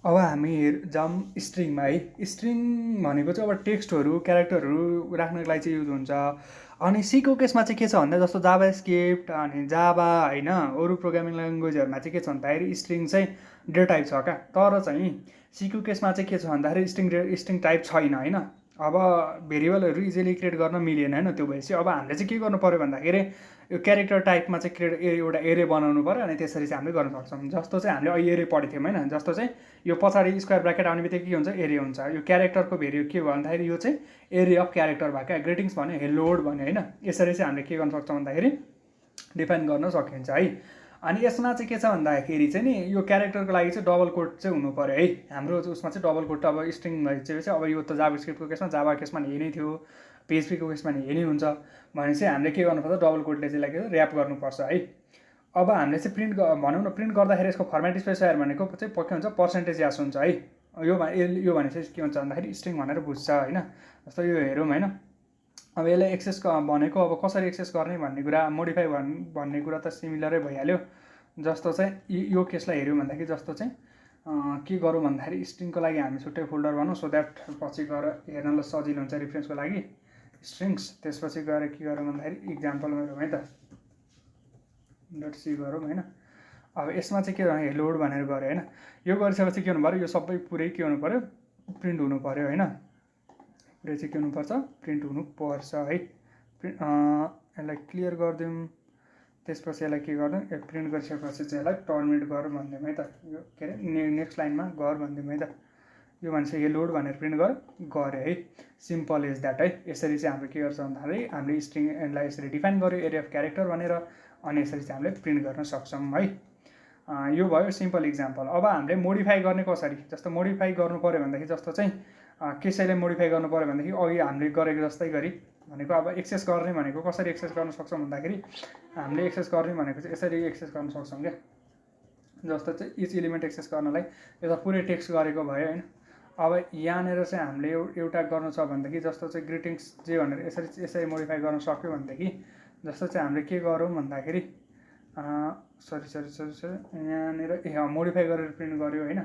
अब हामी जाऊँ स्ट्रिङमा है। स्ट्रिङ भनेको चाहिँ अब टेक्स्टहरू क्यारेक्टरहरू राख्नको लागि चाहिँ युज हुन्छ। अनि सीको केसमा चाहिँ के छ भन्दा जस्तो जाभा स्क्रिप्ट अनि जाभा होइन अरू प्रोग्रामिङ ल्याङ्ग्वेजहरूमा चाहिँ के छ भन्दाखेरि स्ट्रिङ चाहिँ डेटा टाइप छ क्या। तर चाहिँ सीको केसमा चाहिँ के छ भन्दाखेरि स्ट्रिङ टाइप छैन होइन। अब भेरिएबलहरू इजिली क्रिएट गर्न मिलेन होइन। त्यो भएपछि अब हामीले चाहिँ के गर्नु पऱ्यो भन्दाखेरि यो क्यारेक्टर टाइपमा चाहिँ एउटा एरे बनाउनु पऱ्यो अनि त्यसरी चाहिँ हामीले गर्न सक्छौँ। जस्तो चाहिँ हामीले अहिले एरे पढेको थियौँ होइन। जस्तो चाहिँ यो पछाडि स्क्वायर ब्राकेट आउने बित्तिकै के हुन्छ एरे हुन्छ। यो क्यारेक्टरको भेरिएबल के भयो भन्दाखेरि यो चाहिँ एरे अफ क्यारेक्टर भयो क्या। ग्रिटिङ्स भन्यो हेलो भन्यो होइन। यसरी चाहिँ हामीले के गर्न सक्छौँ भन्दाखेरि डिफाइन गर्न सकिन्छ है। अनि यसमा चाहिँ के छ भन्दाखेरि चाहिँ नि यो क्यारेक्टरको लागि चाहिँ डबल कोट चाहिँ हुनु पऱ्यो है। हाम्रो उसमा चाहिँ डबल कोट अब स्ट्रिङ भइसकेपछि अब यो त जाभा स्क्रिप्टको केसमा जाभा केसमा यही नै थियो, पिएचपीको केसमा यही नै हुन्छ भने चाहिँ हामीले के गर्नुपर्छ डबल कोटले चाहिँ लागि ऱ्याप गर्नुपर्छ है। अब हामीले चाहिँ प्रिन्ट भनौँ न प्रिन्ट गर्दाखेरि यसको फर्मेट स्पेसिफायर भनेको चाहिँ के हुन्छ पर्सेन्टेज यास हुन्छ है। यो भने चाहिँ के हुन्छ भन्दाखेरि स्ट्रिङ भनेर बुझ्छ होइन। जस्तो यो हेरौँ होइन। अब यसलाई एक्सेस भनेको अब कसरी एक्सेस गर्ने भन्ने कुरा मोडिफाई भन्ने कुरा त सिमिलरै भइहाल्यो। जस्तो चाहिँ यो केसलाई हेऱ्यौँ भन्दाखेरि जस्तो चाहिँ के गरौँ भन्दाखेरि स्ट्रिङको लागि हामी छुट्टै फोल्डर भनौँ सो द्याट पछि गएर हेर्नलाई सजिलो हुन्छ रिफरेन्सको लागि स्ट्रिङ्स। त्यसपछि गएर के गरौँ भन्दाखेरि इक्जाम्पलमा हेरौँ है त .c गरौँ होइन। अब यसमा चाहिँ के गर्नु लोड भनेर गऱ्यो होइन। यो गरिसकेपछि के हुनु पऱ्यो यो सबै पुरै के हुनु पऱ्यो प्रिन्ट हुनु पऱ्यो होइन। पुरै चाहिँ के हुनुपर्छ प्रिन्ट हुनुपर्छ है। यसलाई क्लियर गरिदिउँ। त्यसपछि यसलाई के गर्नु प्रिन्ट गरिसकेपछि चाहिँ यसलाई टर्मिनेट गर भनिदिउँ है त। यो के अरे नेक्स्ट लाइनमा गर भनिदिउँ है त। यो मान्छे यो लोड भनेर प्रिन्ट गऱ्यो है। सिम्पल इज द्याट है। यसरी चाहिँ हाम्रो के गर्छ भन्दाखेरि हामीले स्ट्रिङ यसलाई यसरी डिफाइन गर्यो एरिया अफ क्यारेक्टर भनेर अनि यसरी चाहिँ हामीले प्रिन्ट गर्न सक्छौँ है। यो भयो सिम्पल इक्जाम्पल। अब हामीले मोडिफाई गर्ने कसरी जस्तो मोडिफाई गर्नु पऱ्यो भन्दाखेरि जस्तो चाहिँ कसैले मोडिफाई गर्नु पऱ्यो भनेदेखि अघि हामीले गरेको जस्तै गरी भनेको अब एक्सेस गर्ने भनेको कसरी एक्सेस गर्न सक्छौँ भन्दाखेरि हामीले एक्सेस गर्ने भनेको चाहिँ यसरी एक्सेस गर्न सक्छौँ क्या। जस्तो चाहिँ इच एलिमेन्ट एक्सेस गर्नलाई यो त पुरै टेक्स्ट गरेको भयो होइन। अब यहाँनिर चाहिँ हामीले एउटा गर्नु छ भनेदेखि जस्तो चाहिँ ग्रिटिङ्स जे भनेर यसरी मोडिफाई गर्न सक्यो भनेदेखि जस्तो चाहिँ हामीले के गरौँ भन्दाखेरि सरी यहाँनिर मोडिफाई गरेर प्रिन्ट गर्यो होइन।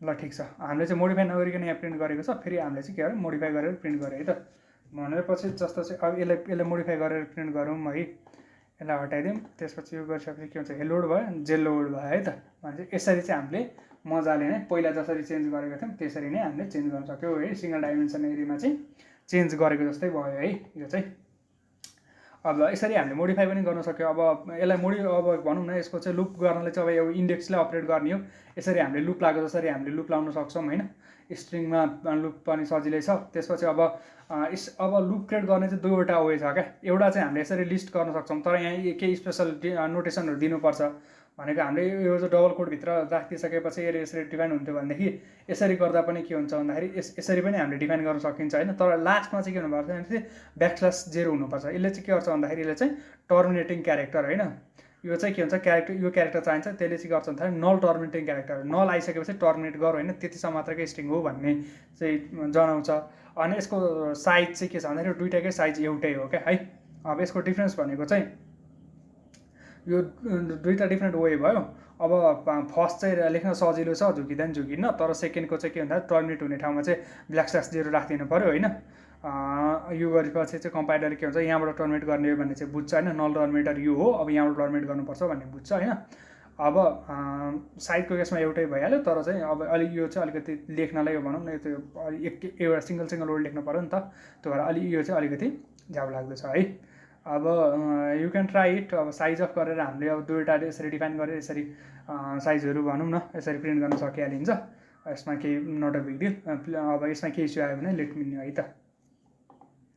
ल ठिक छ हामीले चाहिँ मोडिफाई नगरिकन यहाँ प्रिन्ट गरेको छ। फेरि हामीले चाहिँ के गर्यो मोडिफाई गरेर प्रिन्ट गर्यो है त भनेर पछि जस्तो चाहिँ अब यसलाई मोडिफाई गरेर प्रिन्ट गरौँ है। यसलाई हटाइदिउँ। त्यसपछि यो गरिसकेपछि के हुन्छ हेलोड भयो जेलोड भयो है त। भने चाहिँ यसरी चाहिँ हामीले मजाले नै पहिला जसरी चेन्ज गरेको थियौँ त्यसरी नै हामीले चेन्ज गर्न सक्यौँ है। सिङ्गल डाइमेन्सन एरियामा चाहिँ चेन्ज गरेको जस्तै भयो है यो चाहिँ। अब यसरी हामीले मोडिफाई पनि गर्न सक्यो। अब यसलाई अब भनौँ न यसको चाहिँ लुप गर्नलाई चाहिँ अब इन्डेक्सले अपरेट गर्ने हो। यसरी हामीले लुप लागेको जसरी हामीले लुप लाउन सक्छौँ होइन। स्ट्रिङमा लुप पनि सजिलै छ। त्यसपछि अब लुप क्रिएट गर्ने चाहिँ दुईवटा वे छ क्या। एउटा चाहिँ हामीले यसरी लिस्ट गर्न सक्छौँ तर यहाँ केही स्पेसल नोटेसनहरू दिनुपर्छ भनेको हामीले यो चाहिँ डबल कोडभित्र राखिदिइसकेपछि यसरी डिफाइन हुन्थ्यो भनेदेखि यसरी गर्दा पनि के हुन्छ भन्दाखेरि यसरी पनि हामीले डिफाइन गर्न सकिन्छ होइन। तर लास्टमा चाहिँ के हुनुपर्छ भने ब्याकस्ल्यास 0 हुनुपर्छ। यसले चाहिँ के गर्छ भन्दाखेरि यसले चाहिँ टर्मिनेटिङ क्यारेक्टर होइन। यो चाहिँ के हुन्छ यो क्यारेक्टर चाहिन्छ त्यसले चाहिँ गर्छ भन्दाखेरि नल टर्मिनेटिङ क्यारेक्टर नल आइसकेपछि टर्मिनेट गर होइन त्यतिसम्म मात्रकै स्ट्रिङ हो भन्ने चाहिँ जनाउँछ। अनि यसको साइज चाहिँ के छ भन्दाखेरि दुइटाकै साइज एउटै हो क्या है। अब यसको डिफ्रेन्स भनेको चाहिँ यो दुईवटा डिफ्रेन्ट वे भयो। अब फर्स्ट चाहिँ लेख्न सजिलो छ झुकिँदैन झुकिन्न। तर सेकेन्डको चाहिँ के भन्दा टर्मिनेट हुने ठाउँमा चाहिँ ब्ल्याकस्ल्यास 0 राखिदिनु पऱ्यो होइन। यो गरेपछि चाहिँ कम्पाइलरले के हुन्छ यहाँबाट टर्मिनेट गर्ने हो भन्ने चाहिँ बुझ्छ होइन। नल टर्मिनेटर यो हो अब यहाँबाट टर्मिनेट गर्नुपर्छ भन्ने बुझ्छ होइन। अब साइडको केसमा एउटै भइहाल्यो तर चाहिँ अब अलिक यो चाहिँ अलिकति लेख्नलाई भनौँ न यो एउटा सिङ्गल वर्ड लेख्नु पऱ्यो नि त। त्यो भएर अलि यो चाहिँ अलिकति झ्याउ लाग्दछ है। अब यु क्यान ट्राई इट। अब साइज अफ गरेर हामीले अब दुईवटा यसरी डिफाइन गरेर यसरी साइजहरू भनौँ न यसरी प्रिन्ट गर्न सकिहालिन्छ। यसमा केही नट अ बिग डिल। अब यसमा केही इस्यु आयो भने लेट मी नो है त।